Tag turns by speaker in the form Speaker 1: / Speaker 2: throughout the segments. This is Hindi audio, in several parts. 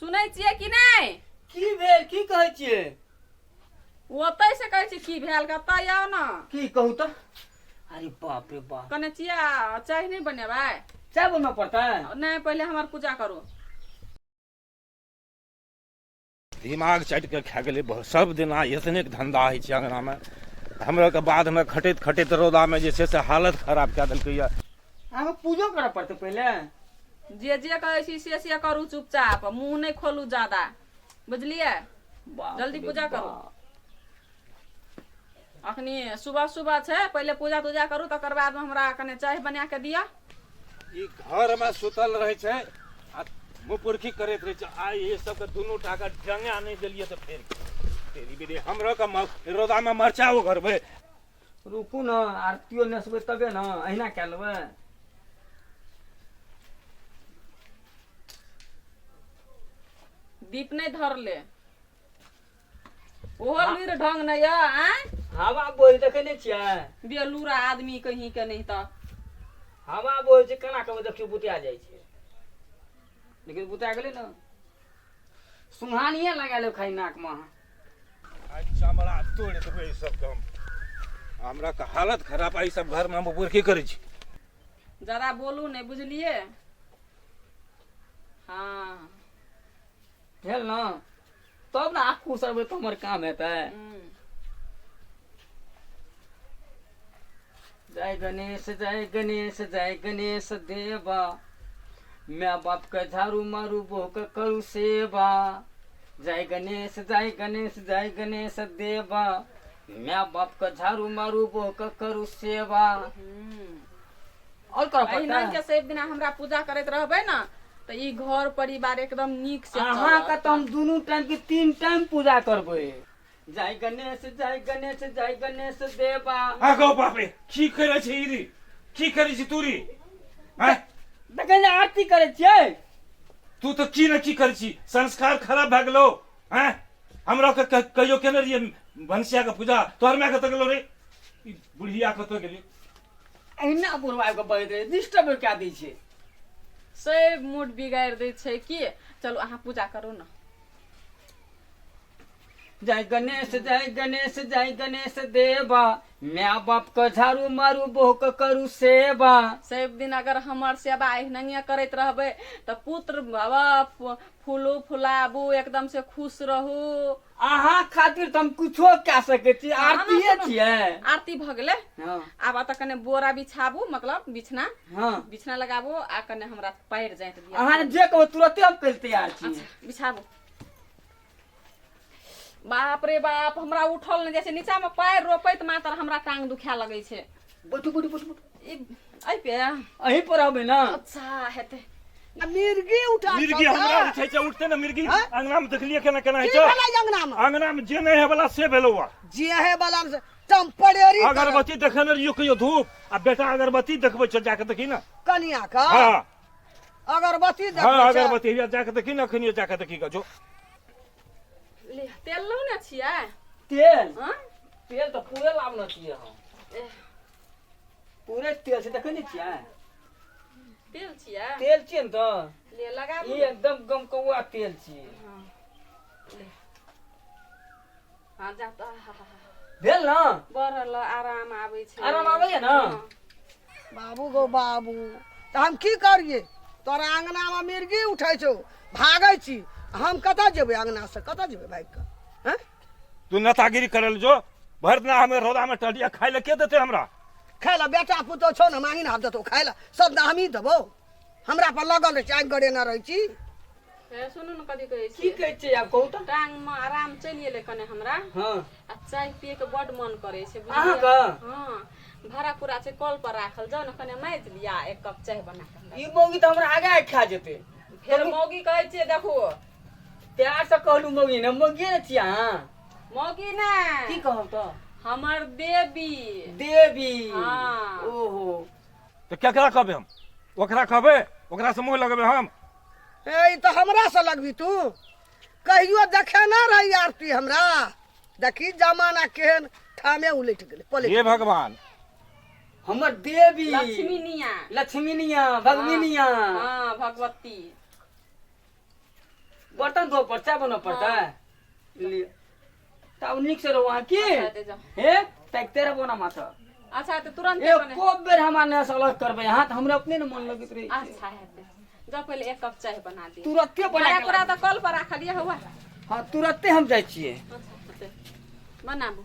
Speaker 1: सुनै छियै कि नहि?
Speaker 2: की भेल? की कहै छियै?
Speaker 1: ओतै से कहै छी की भेल, कतऽ आओ न।
Speaker 2: की कहू तो? अरे बाप रे बाप।
Speaker 1: कने चिया चाय नहीं बनेबै?
Speaker 2: चाय बनना पड़ता है?
Speaker 1: नहीं, पहले हमार पूजा करू।
Speaker 3: दिमाग चाटि के खा गेलै। सब दिना एतने धंधा होइ छै अंगना में। हमरा के बाद में खटैत खटैत रौदा में जे छै से हालत खराब कए देलकै या।
Speaker 2: हमें पूजो करऽ पड़तै पहले?
Speaker 1: जे कहै छी से करू चुपचाप, मुंह नहीं खोलू ज्यादा, बुझलिए? जल्दी पूजा करू। अखनी सुबह सुबह छै, पहले पूजा तूजा करू, तकर बाद में हमरा कने चाय बना के दिया।
Speaker 3: ई घर में सुतल रहे छै आ मुपुरखी करैत रहे छै। आइ ये सब के दुनू टा के जंगा नहीं देलिए तो फेर तेरी बेरी हमरा के रौदा में मरचाओ करबै।
Speaker 2: रुकू न, आरतियो नेसबै तबे न, अहिना कए लेबै।
Speaker 1: दीप नहीं धर ले, ओहो लुर ढंग नहीं है। आय
Speaker 2: हवा बोल देखे नहीं छियै?
Speaker 1: बेलूरा आदमी कहीं के नहीं तो
Speaker 2: हवा बोल छै, केना कहबै देखियो बुतिया जाइ छै। लेकिन बुतिया गेलै न, सुहानिये लगा ले खाई नाक में।
Speaker 3: आज चमड़ा तोड़ देबै ई सब काम। हमरा के हालत खराब। आई सब घर में मुपुरखी करै छी।
Speaker 1: ज्यादा बोलू नहीं, बुझलिए? हाँ
Speaker 2: भेल न, तब ना आँख उसरबै तो हमर काम हेतै। जय गणेश जय गणेश जय गणेश देवा, मैं बाप का झाड़ू मारू बहू का करू सेवा। जय गणेश जय गणेश जय गणेश देवा, मैं बाप का झाड़ू मारू बहू का करू सेवा। और कर
Speaker 1: अहिना के सब दिना हमरा पूजा करैत रहबै ना, तो ई घर परिवार एकदम नीक से
Speaker 2: अहाँ का तो हम दुनू टाइम के 3 टाइम पूजा करबै। जय गणेश जय गणेश जय गणेश देवा।
Speaker 3: आ गो बाप रे, की करे छै ई रे? की करे छी तू रे? हैं?
Speaker 2: देखै आरती करे छियै?
Speaker 3: तू तो की न की करे छी? संस्कार खराब भ गेलो। हैं? हमरा के कहियो केने रहिए भंसिया के पूजा, तोहर माय कत गेलो रे? ई बुढ़िया कत गेली?
Speaker 2: अहिना बुढ़वा के बैठ रे, डिस्टर्ब क्या दै छै?
Speaker 1: सब मूड बिगाड़ दै छै की। चलो अहाँ पूजा करू ना।
Speaker 2: जय गणेश जय गणेश देवा, मैं बाप का झाड़ू मारू बहू का करू सेवा।
Speaker 1: सब दिन अगर हमर सेवा एहनहिए करैत रहबै तो पुत्र बाबा फूलू फुलाबू, एकदम से खुश रहू।
Speaker 2: अहाँ खातिर तो हम कुछो कह सकै छी, आरतीये छियै।
Speaker 1: आरती भ गेलै।
Speaker 2: हां
Speaker 1: आब त कने बोरा बिछाबू, मतलब बिछना।
Speaker 2: हां
Speaker 1: बिछना लगाबू आ कने हमरा पैर जाइत दिया।
Speaker 2: अहाँ जे कहबै तुरंते हम कर तैयार छी।
Speaker 1: अच्छा बिछाबू। बाप रे बाप, हमरा उठल नहीं जैसे नीचा में पैर रोपैत मात्र हमरा टांग दुखा लगे छै।
Speaker 2: बैठू बैठू बैठू।
Speaker 1: आई पे
Speaker 2: अहीं पर रहबै ना?
Speaker 1: अच्छा हेते।
Speaker 4: मिर्गी उठा
Speaker 3: मिर्गी हमरा उठै छै, उठते न मिर्गी। अंगना में देखलिए केना केना है
Speaker 4: की
Speaker 3: छै?
Speaker 4: भेलै अंगना में?
Speaker 3: अंगना में जे नहीं है वाला से भेलो वा।
Speaker 4: जे है वाला से चंपड़ेरी
Speaker 3: अगरबत्ती देखने रहियो कहियो धूप आ बेटा अगरबत्ती देखबै छ, जाके देखी ना।
Speaker 4: कनिया का
Speaker 3: हां
Speaker 4: अगरबत्ती देख।
Speaker 3: हां अगरबत्ती जाके देखी ना, खनियो जाके देखी का जो।
Speaker 1: ले तेल लो ना छियै?
Speaker 2: तेल?
Speaker 1: हां
Speaker 2: तेल तो पूरे लावना चाहिए हम। पूरे तेल से देखै नहीं छियै?
Speaker 1: तेल छियै?
Speaker 2: तेल छियै न तो।
Speaker 1: ले लगाबू।
Speaker 2: ये एकदम गमकौआ तेल छियै।
Speaker 1: हां ले। हां जाता।
Speaker 2: भेल ना?
Speaker 1: बरल आराम आबै छै।
Speaker 2: आराम आबैया ना?
Speaker 4: बाबू गो बाबू, तो हम की करिए? तोरा अंगना में मिर्गी उठै छौ, भागै छी, हम कतऽ जेबै? अंगना से कतऽ जेबै भाग के? हैं?
Speaker 3: तू नेतागिरी करल जो। भर दिन हमें रौदा में टडिया खाइ ले के देते हमरा?
Speaker 4: खाय ला बेटा पुतो छौ न, मांगी न हाथ देतौ खाय ला, सब ना हमही देबौ। हमरा पर लगल रहै छै, आगि गड़े न रहै छी।
Speaker 1: ए सुनू न कथी कहै छी।
Speaker 2: की कहै छै आब कहू त?
Speaker 1: टांग में आराम चलि एले कने हमरा।
Speaker 2: हां
Speaker 1: आ चाय पिए के बड मन करे छै।
Speaker 2: अहाँ का?
Speaker 1: हां भरा पूरा छै कल पर राखल, जाओ न कने माइज लिया, एक कप चाय बना के।
Speaker 2: ई मौगी त हमरा आगे खा जेतै।
Speaker 1: फिर मौगी कहै छै देखो।
Speaker 2: प्यार से कहलू मौगी न, मौगी न छियै अहाँ?
Speaker 1: मौगी ना
Speaker 2: की कहब त?
Speaker 1: हमर देवी।
Speaker 2: देवी।
Speaker 1: हाँ।
Speaker 2: ओहो
Speaker 3: तो केकरा कहबे हम? ओकरा कहबे? ओकरा से मुंह लगबे हम?
Speaker 4: ए तो हमरा से लगबी तू? कहियो देखे ना रही आरती हमरा। देखी जमाना केहन ठामे उलट गेलै पलट।
Speaker 3: हे भगवान,
Speaker 2: हमर देवी।
Speaker 1: लक्ष्मीनिया।
Speaker 2: लक्ष्मीनिया, भगवीनिया।
Speaker 1: हाँ भगवती।
Speaker 2: बर्तन धो पड़ता है, बना पड़ता है। लिए तब निक से रहो वहाँ की
Speaker 1: अच्छा ते जाओ।
Speaker 2: हे तक तेरा बोना माथा
Speaker 1: अच्छा ते तुरंत
Speaker 2: ए
Speaker 1: बने।
Speaker 2: को बेर हमारे से अलग करबे यहाँ तो हमरे अपने न मन लगत रही
Speaker 1: अच्छा है ते जाओ पहले 1 कप चाय बना दी।
Speaker 2: तुरंते बना
Speaker 1: बड़ा
Speaker 2: के
Speaker 1: पूरा तो कल पर रख दिया हुआ।
Speaker 2: हां तुरंते हम जाय छिए।
Speaker 1: अच्छा ते बनाबू।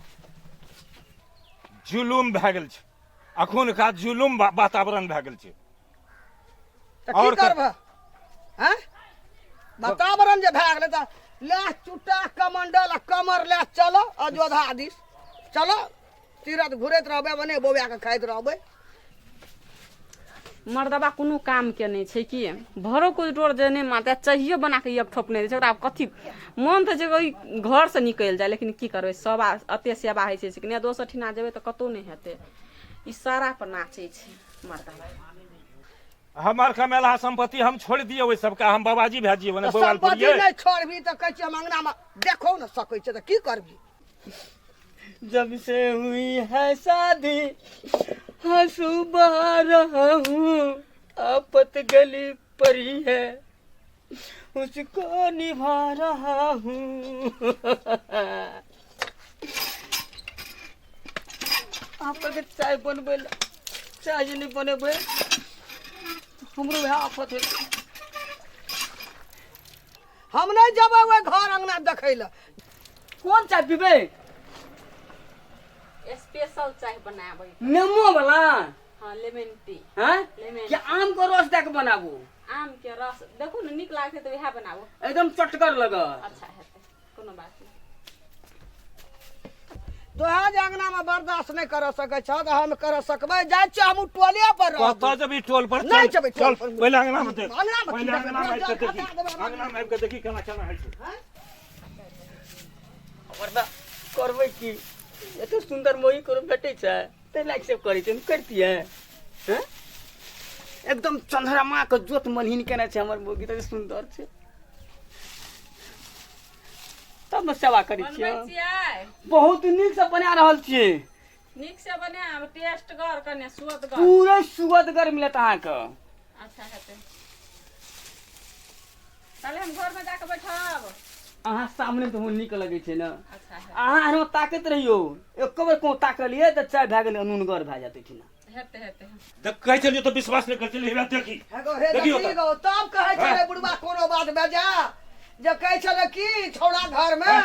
Speaker 3: जुलुम भए गेल छै अखुनका जुलुम वातावरण भए गेल छै
Speaker 4: तऽ की
Speaker 3: और
Speaker 4: करबह हैं वातावरण जे भए गेलै तऽ ले चुट्टा कमंडल आ कमर ले चलो अयोध्या दिस चलो तीरथ घुरैत रहबै बने बोबा के खाइत रहबै।
Speaker 1: मर्दबा कोनो काम के नहीं छै कि भरो कोई डोर जे नहीं मारते चाहिए बना के एक ठोप नहीं दे छै ओकरा कथी मन तऽ जे घर से निकल जाए लेकिन की करबै सब अते सेवा होइ छै कि नहीं दोसर ठिना जेबै तऽ कतौ नहीं हेतै इशारा पर नाचै छै मर्दबा।
Speaker 3: हमार कमेला संपत्ति हम छोड़ दिए ओहि सबका हम बाबाजी भए जिए
Speaker 4: तऽ संपत्ति नहीं छोड़बी तऽ कहै छियै हम अंगना में देखो न सकै छै तऽ की करबी।
Speaker 2: जब से हुई है शादी हंसू बहा रहा हूँ आफत गली पड़ी है उसको निभा रहा हूँ। आप अगर चाय बनबे चाय नहीं बनेबे हमरो वह आफत है।
Speaker 4: हम नहीं जेबै ओहि घर अंगना देखै लए।
Speaker 2: कौन चाय पीबे
Speaker 1: स्पेशल चाय बनाबै।
Speaker 2: नेमो वाला
Speaker 1: हां लेमन टी।
Speaker 2: हैं
Speaker 1: लेमन
Speaker 2: क्या आम को रस दे के बनाबू
Speaker 1: आम के रस देखो न निक लागते तो वह बनाबो।
Speaker 2: एकदम चटकर लगत।
Speaker 1: अच्छा हेतै कोनो बात नहीं।
Speaker 4: तोहा जे अंगना में बर्दाश्त नहीं कर सकै छ तऽ हम कर सकबै जाइ छी हम टोले पर
Speaker 3: कतऽ जेबी टोल पर
Speaker 4: नहीं जेबै
Speaker 3: चल
Speaker 4: टोल पर।
Speaker 3: पहिले अंगना में देख
Speaker 4: अंगना में
Speaker 3: पहिले
Speaker 4: की
Speaker 3: अंगना में आबि
Speaker 4: देखबै?
Speaker 3: के देखी अंगना में आबि के देखी केना केना होइ छै।
Speaker 2: वर्दा करबै की एते सुंदर मोही करो भेटै छै ते लाइक से करै छै हम करतियै हैं एकदम चंद्रमा के जोत मलहीन केने छै हमर मोगी तऽ सुंदर छै तब न सेवा करै छियै
Speaker 1: बनबै छियै
Speaker 2: बहुत नीक से बना रहल छियै
Speaker 1: नीक से बनाब टेस्ट गर कने सुअदगर।
Speaker 2: पूरे सुअदगर मिलत अहाँके।
Speaker 1: अच्छा हेतै ताले हम घर में जाके बैठब।
Speaker 2: अहाँ सामने तो नीक लगै छै न।
Speaker 1: अच्छा है
Speaker 2: अहाँ एहनो ताकैत रहियो एक बेर को ताकलिए तऽ चाय भए गेलै अनूनगर भए जातै ठिना।
Speaker 1: हेतै हेतै
Speaker 3: देख कहै छलियो तऽ विश्वास नहि करथिन हेबे देखी
Speaker 4: हेगो हे
Speaker 3: देखियो
Speaker 4: देखी
Speaker 3: तऽ।
Speaker 4: गो तब कहै छलै बुढ़बा कोनो बात बेजा जे कहै छलै की छौड़ा घर में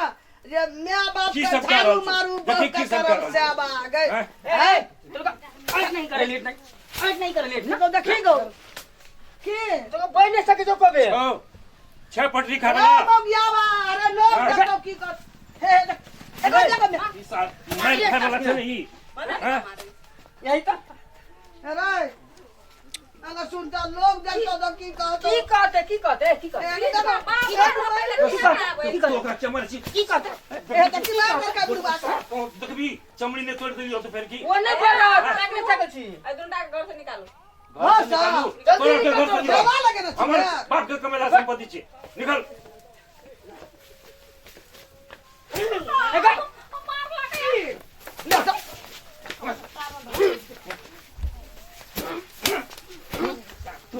Speaker 4: जे माय बाप
Speaker 3: की
Speaker 4: के
Speaker 3: सब कह
Speaker 4: झाड़ू
Speaker 3: रहल छै?
Speaker 4: मारू
Speaker 3: देखी
Speaker 4: बाप
Speaker 3: की
Speaker 4: के
Speaker 3: सब कह
Speaker 4: करब
Speaker 3: रहल
Speaker 4: से
Speaker 3: छै?
Speaker 4: आगे
Speaker 3: हैं?
Speaker 4: हैं
Speaker 2: तोरा आज नहीं करे लेट नहीं आज नहीं करे लेट ना
Speaker 4: तो देखी गो की
Speaker 2: तो बैठ नहीं सके जो कबे
Speaker 3: ओ छह पटरी खा
Speaker 4: अरे
Speaker 3: रहा
Speaker 4: बगियावा अरे लोग
Speaker 3: हाँ।
Speaker 4: देखो की कर हे एगो जगह
Speaker 3: ई साल नहीं खाए वाला छै नहीं हैं?
Speaker 2: यही तो
Speaker 4: अरे अगर सुनता लोग देखतो तो की कहतो
Speaker 2: की कहते
Speaker 4: ए, देखो,
Speaker 3: तो ओकरा चमड़ छी
Speaker 2: की कहते
Speaker 4: ए तो की मार कर बुढ़बा के
Speaker 3: तो देखबी चमड़ी ने तोड़ दियो तो फिर की
Speaker 2: वो नहीं कर रहा ताक नहीं सके छी
Speaker 1: ए दुंडा के घर से निकालो।
Speaker 3: घर से
Speaker 4: हाँ,
Speaker 3: निकालू
Speaker 2: जल्दी
Speaker 3: तोरा के घर
Speaker 2: निकालो,
Speaker 3: से निकाल
Speaker 4: दवा लगे ना
Speaker 3: हमर
Speaker 4: तुम्हें।
Speaker 3: बाप के कमेला संपत्ति छै निकल
Speaker 4: ले तो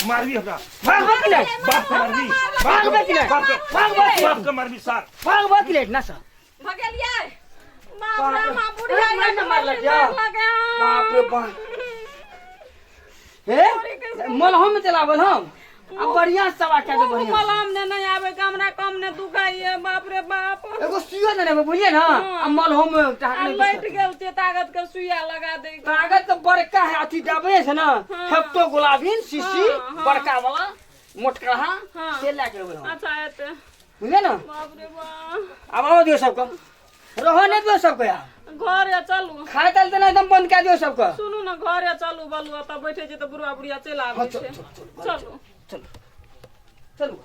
Speaker 3: मारबी हमरा
Speaker 2: भाग बकिले
Speaker 3: बाप के मारबी
Speaker 2: भाग बकिले
Speaker 3: बाप के मारबी सार
Speaker 2: भाग बकिले ना सर
Speaker 1: भगेलिए बाप
Speaker 2: बाप
Speaker 1: रे
Speaker 2: रे।
Speaker 1: मां बुढ़िया
Speaker 2: अरे, मार मार लग जा। बाप रे बाप हे मलहम चलावल हम अब बढ़िया सवा के दे बढ़िया
Speaker 1: मलहम ने नहीं आवे हमरा कम ने दुखाइए बाप रे बाप।
Speaker 2: एगो सुइया देने में बुझिए ना अब मलहम टाक
Speaker 1: हम
Speaker 2: नहीं
Speaker 1: बैठ गेल ते ताकत के सुइया लगा दे।
Speaker 2: कागज तो बड़का है अथी दबे है ना
Speaker 1: हाँ।
Speaker 2: हेप्टो गुलाबीन शीशी
Speaker 1: हाँ, हाँ।
Speaker 2: बड़का वाला मोटका
Speaker 1: हाँ।
Speaker 2: से लेके अबे हम
Speaker 1: अच्छा हेतै
Speaker 2: बुझे ना
Speaker 1: बाप रे बाप।
Speaker 2: अब आओ दियो सबको रहो नहीं दियो सबको यार
Speaker 1: घरे चलू
Speaker 2: खाए तल तो एकदम बंद कर दियो सबको
Speaker 1: सुनू ना घरे चलू बलुआ तब बैठे छै तऽ बुढ़वा बुढ़िया चलि आबै छै। चलू
Speaker 2: चलो चलो